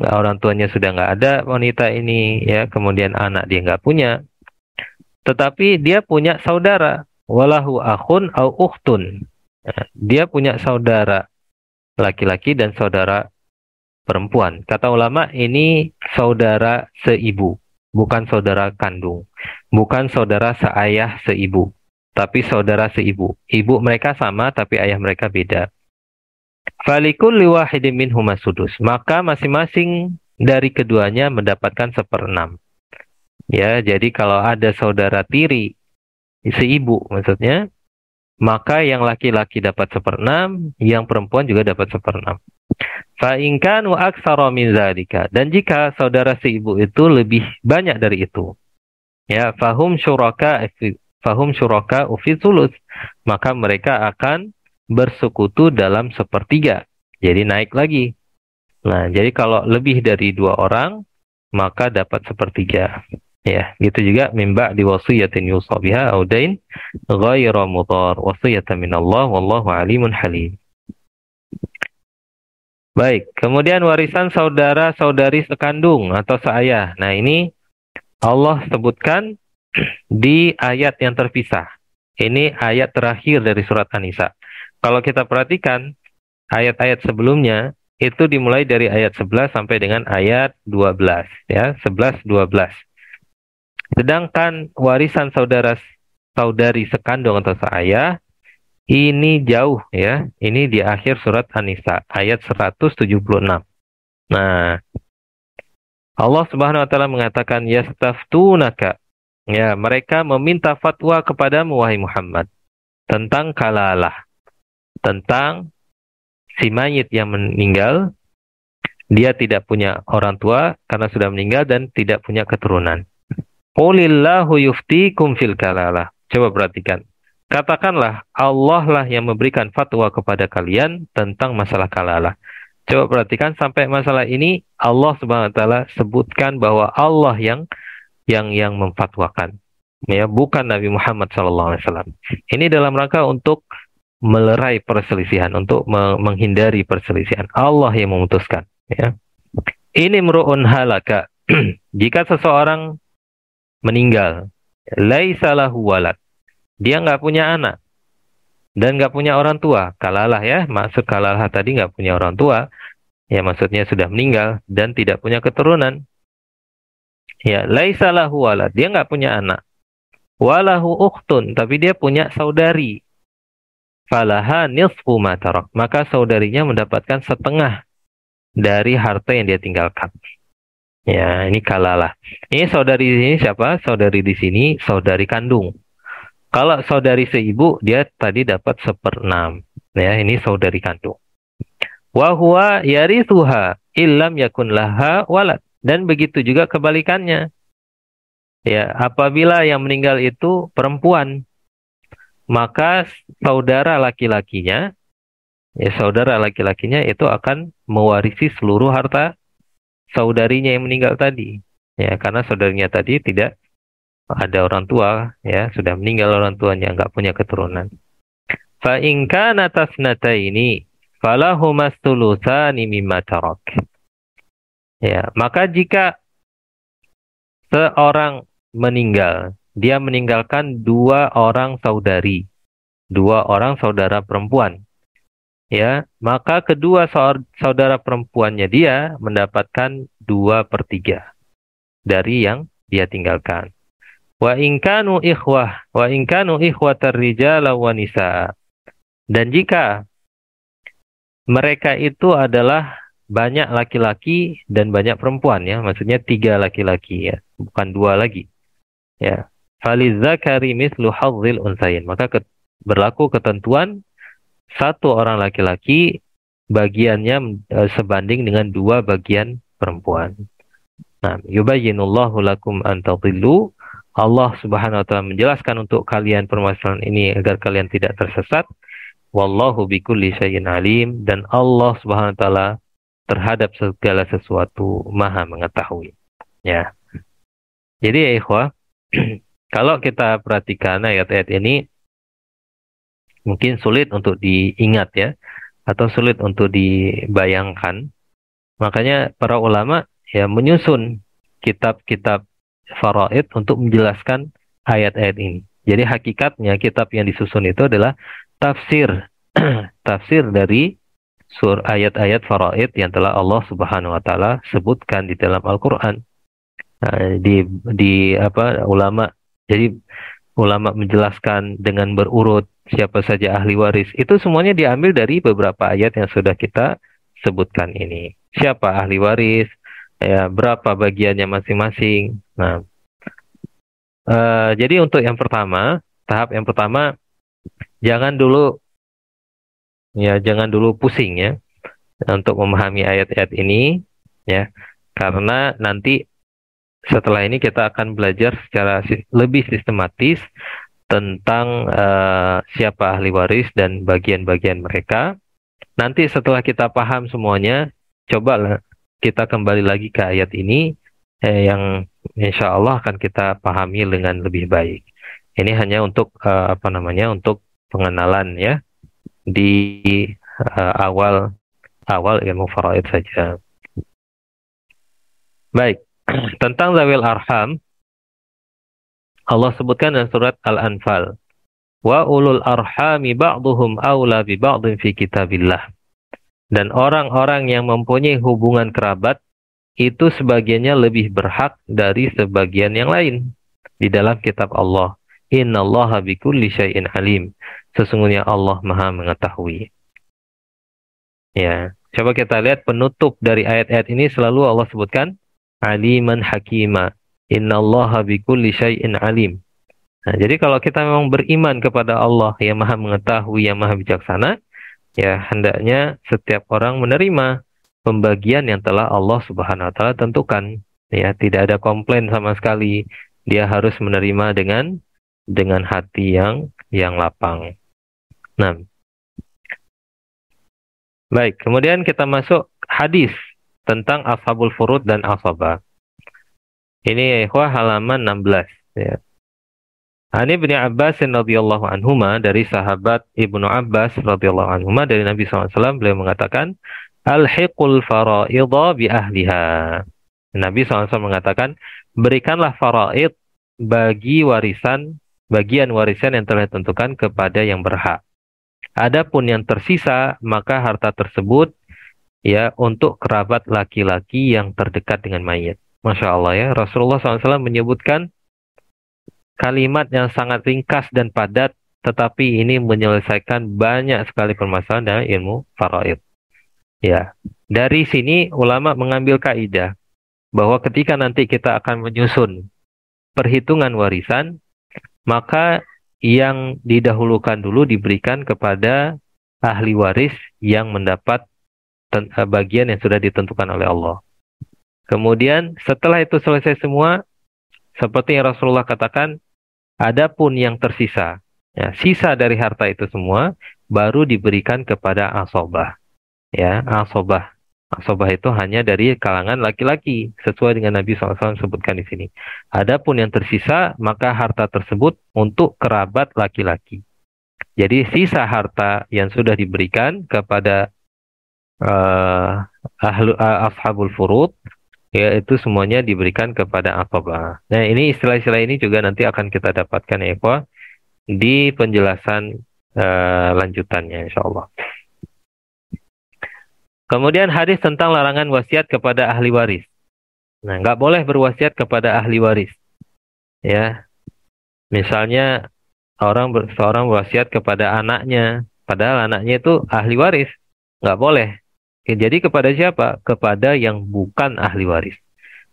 Orang tuanya sudah nggak ada wanita ini, ya, kemudian anak dia nggak punya, tetapi dia punya saudara, walahu akhun au ukhtun. Dia punya saudara laki-laki dan saudara perempuan. Kata ulama, ini saudara seibu, bukan saudara kandung, bukan saudara seayah seibu, tapi saudara seibu. Ibu mereka sama, tapi ayah mereka beda. Falikulli wahidin minhuma sudus, maka masing-masing dari keduanya mendapatkan 1/6. Ya, jadi kalau ada saudara tiri seibu maksudnya, maka yang laki-laki dapat 1/6, yang perempuan juga dapat 1/6. Fa in kanu aktsara min dzalika, dan jika saudara seibu itu lebih banyak dari itu, ya, fahum syuraka fi thuluts, maka mereka akan bersekutu dalam 1/3. Jadi naik lagi. Nah, jadi kalau lebih dari 2 orang, maka dapat 1/3. Ya, gitu juga mimba diwasiyatin yusa biha audain ghaira mudhar wasiyatan min Allah wallahu alimun halim. Baik, kemudian warisan saudara-saudari sekandung atau seayah. Nah, ini Allah sebutkan di ayat yang terpisah. Ini ayat terakhir dari surat An-Nisa. Kalau kita perhatikan, ayat-ayat sebelumnya itu dimulai dari ayat 11 sampai dengan ayat 12, ya, 11 12. Sedangkan warisan saudara-saudari sekandung atau seayah ini jauh, ya. Ini di akhir surat An-Nisa ayat 176. Nah, Allah Subhanahu wa taala mengatakan yastaftunaka. Ya, mereka meminta fatwa kepadamu wahai Muhammad tentang kalalah, tentang si mayit yang meninggal, dia tidak punya orang tua karena sudah meninggal dan tidak punya keturunan. Qulillahu yuftikum fil kalalah. Coba perhatikan. Katakanlah Allah lah yang memberikan fatwa kepada kalian tentang masalah kalalah. Coba perhatikan sampai masalah ini Allah Subhanahu wa taala sebutkan bahwa Allah yang memfatwakan. Ya, bukan Nabi Muhammad SAW. Ini dalam rangka untuk melerai perselisihan, untuk menghindari perselisihan. Allah yang memutuskan. Ya. Ini mru'un halaka. Jika seseorang meninggal, laisa lahu walad, dia nggak punya anak dan nggak punya orang tua. Kalalah, ya, maksud kalalah tadi nggak punya orang tua, ya maksudnya sudah meninggal dan tidak punya keturunan. Ya, laisa lahu walad, dia nggak punya anak. Walahu ukhtun, tapi dia punya saudari. Falaha nisfu ma tarak, maka saudarinya mendapatkan setengah dari harta yang dia tinggalkan. Ya, ini kalalah. Ini saudari di sini siapa? Saudari di sini saudari kandung. Kalau saudari seibu, dia tadi dapat 1/6. Ya, ini saudari kandung. Wa huwa yarithuha illam yakun laha walad. Dan begitu juga kebalikannya. Ya, apabila yang meninggal itu perempuan, maka saudara laki-lakinya itu akan mewarisi seluruh harta saudarinya yang meninggal tadi, ya, karena saudarinya tadi tidak ada orang tua, ya, sudah meninggal orang tuanya, nggak punya keturunan. Fa in kana tasnataini falahumas thulutsani mimma tarak. Ya, maka jika seorang meninggal, dia meninggalkan 2 orang saudari, 2 orang saudara perempuan, ya, maka kedua saudara perempuannya dia mendapatkan 2/3 dari yang dia tinggalkan. Wa in kanu ikhwatar rijala wa nisa. Dan jika mereka itu adalah banyak laki-laki dan banyak perempuan, ya, maksudnya 3 laki-laki, ya, bukan 2 lagi, ya. Falizzakari mithlu hadzil unsayin, maka berlaku ketentuan 1 orang laki-laki bagiannya sebanding dengan 2 bagian perempuan. Nah, yubayyinullahu lakum an tadillu. Allah Subhanahu wa taala menjelaskan untuk kalian permasalahan ini agar kalian tidak tersesat. Wallahu bikulli syai'in alim, dan Allah Subhanahu wa taala terhadap segala sesuatu Maha mengetahui. Ya. Jadi ya ikhwah, kalau kita perhatikan ayat-ayat ini mungkin sulit untuk diingat, ya, atau sulit untuk dibayangkan. Makanya para ulama, ya, menyusun kitab-kitab faraid untuk menjelaskan ayat-ayat ini. Jadi hakikatnya kitab yang disusun itu adalah tafsir tafsir dari ayat-ayat faraid yang telah Allah Subhanahu wa taala sebutkan di dalam Al-Qur'an. Nah, ulama, jadi ulama menjelaskan dengan berurut siapa saja ahli waris. Itu semuanya diambil dari beberapa ayat yang sudah kita sebutkan ini. Siapa ahli waris, ya, berapa bagiannya masing-masing. Nah, jadi untuk yang pertama, tahap yang pertama, jangan dulu pusing, ya, untuk memahami ayat-ayat ini, ya, karena nanti setelah ini kita akan belajar secara lebih sistematis tentang siapa ahli waris dan bagian-bagian mereka. Nanti setelah kita paham semuanya, cobalah kita kembali lagi ke ayat ini yang insya Allah akan kita pahami dengan lebih baik. Ini hanya untuk untuk pengenalan, ya, di awal awal ilmu faraid saja. Baik, tentang zawil arham, Allah sebutkan dalam surat Al-Anfal, wa ulul arhami ba'duhum awla bi ba'din fi kitabillah. Dan orang-orang yang mempunyai hubungan kerabat itu sebagiannya lebih berhak dari sebagian yang lain di dalam kitab Allah. Innallaha bikulli syai'in alim. Sesungguhnya Allah Maha mengetahui. Ya, coba kita lihat penutup dari ayat-ayat ini selalu Allah sebutkan aliman hakima. Innallaha bikulli syai'in alim. Nah, jadi kalau kita memang beriman kepada Allah yang Maha mengetahui, yang Maha bijaksana, ya hendaknya setiap orang menerima pembagian yang telah Allah Subhanahu wa taala tentukan. Ya, tidak ada komplain sama sekali. Dia harus menerima dengan hati yang lapang. Nah, baik, kemudian kita masuk hadis tentang ashabul furud dan asabah. Ini ya ikhwah halaman 16 ya. Ani bin Abbas radhiyallahu anhuma, dari sahabat Ibnu Abbas radhiyallahu anhuma, dari Nabi SAW, beliau mengatakan alhiqul faraidha bi ahliha. Nabi SAW mengatakan berikanlah faraid bagi bagian warisan yang telah ditentukan kepada yang berhak. Adapun yang tersisa maka harta tersebut ya untuk kerabat laki-laki yang terdekat dengan mayit. Masya Allah ya, Rasulullah SAW menyebutkan kalimat yang sangat ringkas dan padat, tetapi ini menyelesaikan banyak sekali permasalahan dalam ilmu faraid. Ya, dari sini ulama mengambil kaidah bahwa ketika nanti kita akan menyusun perhitungan warisan, maka yang didahulukan dulu diberikan kepada ahli waris yang mendapat bagian yang sudah ditentukan oleh Allah. Kemudian setelah itu selesai semua, seperti yang Rasulullah katakan, adapun yang tersisa, ya, sisa dari harta itu semua baru diberikan kepada asobah. Ya, asobah. Asobah itu hanya dari kalangan laki-laki, sesuai dengan Nabi SAW sebutkan di sini. Adapun yang tersisa, maka harta tersebut untuk kerabat laki-laki. Jadi sisa harta yang sudah diberikan kepada ashabul furud, ya itu semuanya diberikan kepada asobah. Nah, ini istilah-istilah ini juga nanti akan kita dapatkan ya Pak, di penjelasan lanjutannya insya Allah. Kemudian hadis tentang larangan wasiat kepada ahli waris. Nah, nggak boleh berwasiat kepada ahli waris. Ya, misalnya seorang berwasiat kepada anaknya, padahal anaknya itu ahli waris, nggak boleh. Jadi kepada siapa? Kepada yang bukan ahli waris.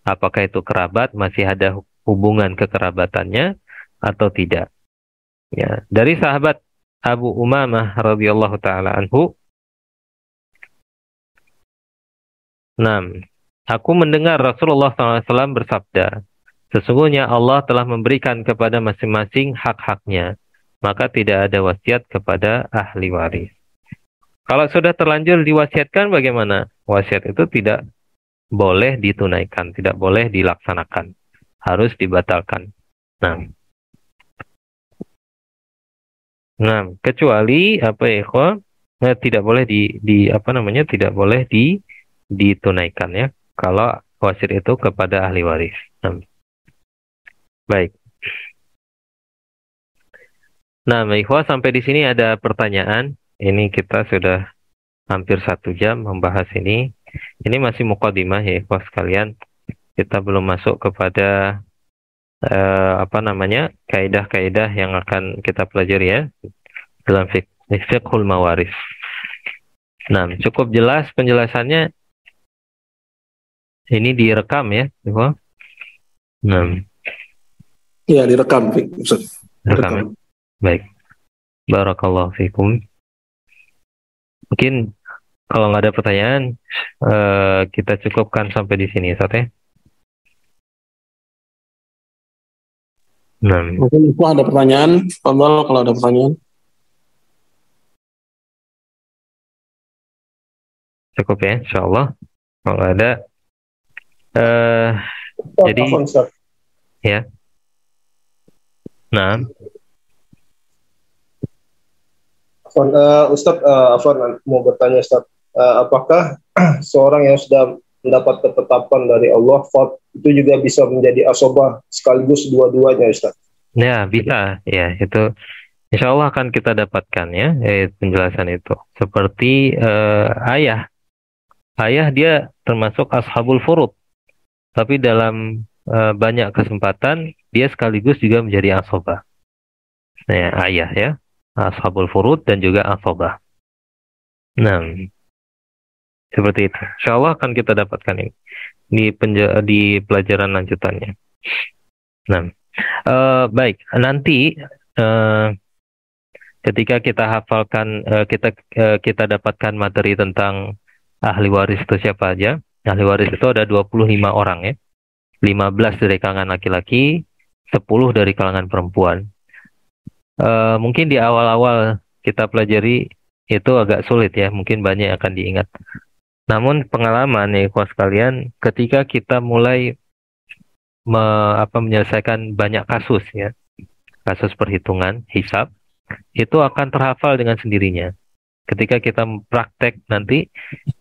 Apakah itu kerabat, masih ada hubungan kekerabatannya atau tidak? Ya, dari sahabat Abu Umamah radhiyallahu taala anhu, aku mendengar Rasulullah SAW bersabda, sesungguhnya Allah telah memberikan kepada masing-masing hak-haknya, maka tidak ada wasiat kepada ahli waris. Kalau sudah terlanjur diwasiatkan bagaimana? Wasiat itu tidak boleh ditunaikan, tidak boleh dilaksanakan, harus dibatalkan. Kecuali apa ya, tidak boleh tidak boleh ditunaikan ya. Kalau wasiat itu kepada ahli waris. Baik. Ikhwah, sampai di sini ada pertanyaan. Ini kita sudah hampir 1 jam membahas ini. Ini masih muqaddimah ya ikhwah sekalian. Kita belum masuk kepada kaidah-kaidah yang akan kita pelajari ya dalam fiqhul mawaris. Cukup jelas penjelasannya. Ini direkam ya, ikhwah. Iya, direkam, Ustaz. Direkam. Baik. Barakallahu fikum. Mungkin kalau nggak ada pertanyaan, kita cukupkan sampai di sini, Ustaz ya. Mungkin ada pertanyaan, kalau ada pertanyaan. Cukup ya, insya Allah. Kalau ada, jadi ya. Ustaz, mau bertanya Ustaz. apakah seorang yang sudah mendapat ketetapan dari Allah itu juga bisa menjadi asobah sekaligus dua-duanya, Ustaz? Ya, bisa. Ya, itu insya Allah akan kita dapatkan ya, penjelasan itu. Seperti ayah. Ayah dia termasuk ashabul furud. Tapi dalam banyak kesempatan, dia sekaligus juga menjadi asobah. Nah, ayah ya. Ashabul furud dan juga asobah. Nah, seperti itu. Insya Allah akan kita dapatkan ini di pelajaran lanjutannya. Nah, baik. Nanti ketika kita hafalkan, kita dapatkan materi tentang ahli waris itu siapa aja. Ahli waris itu ada 25 orang ya. 15 dari kalangan laki-laki, 10 dari kalangan perempuan. Mungkin di awal-awal kita pelajari itu agak sulit ya, mungkin banyak yang akan diingat. Namun pengalaman ya ikhwas sekalian, ketika kita mulai menyelesaikan banyak kasus ya, kasus perhitungan, hisab, itu akan terhafal dengan sendirinya. Ketika kita praktek nanti,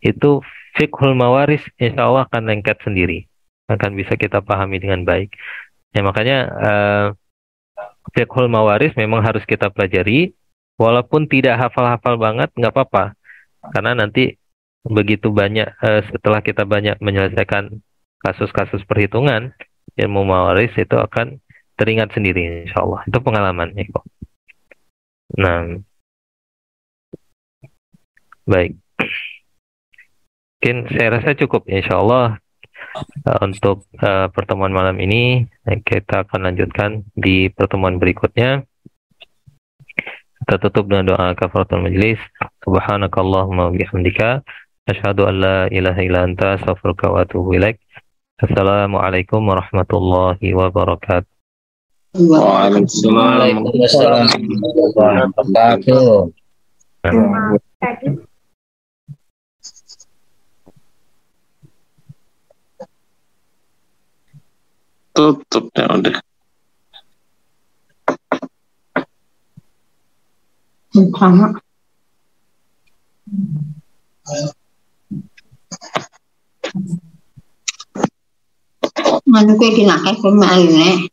itu fiqhul mawaris insya Allah akan lengket sendiri, akan bisa kita pahami dengan baik. Ya makanya fiqhul mawaris memang harus kita pelajari, walaupun tidak hafal-hafal banget, nggak apa-apa. Karena nanti begitu banyak, setelah kita banyak menyelesaikan kasus-kasus perhitungan, ilmu mawaris itu akan teringat sendiri insya Allah. Itu pengalaman ya kok. Nah, baik. Mungkin saya rasa cukup insya Allah untuk pertemuan malam ini. Kita akan lanjutkan di pertemuan berikutnya. Kita tutup dengan doa kafaratul majlis. Subhanakallahumma wa bihamdika asyhadu an la ilaha illa anta astaghfiruka wa atubu ilaik. Assalamualaikum warahmatullahi wabarakatuh. Waalaikumsalam warahmatullahi wabarakatuh. Tutup ya udah. Sama. Manu kayak gini, kayak pemain nih.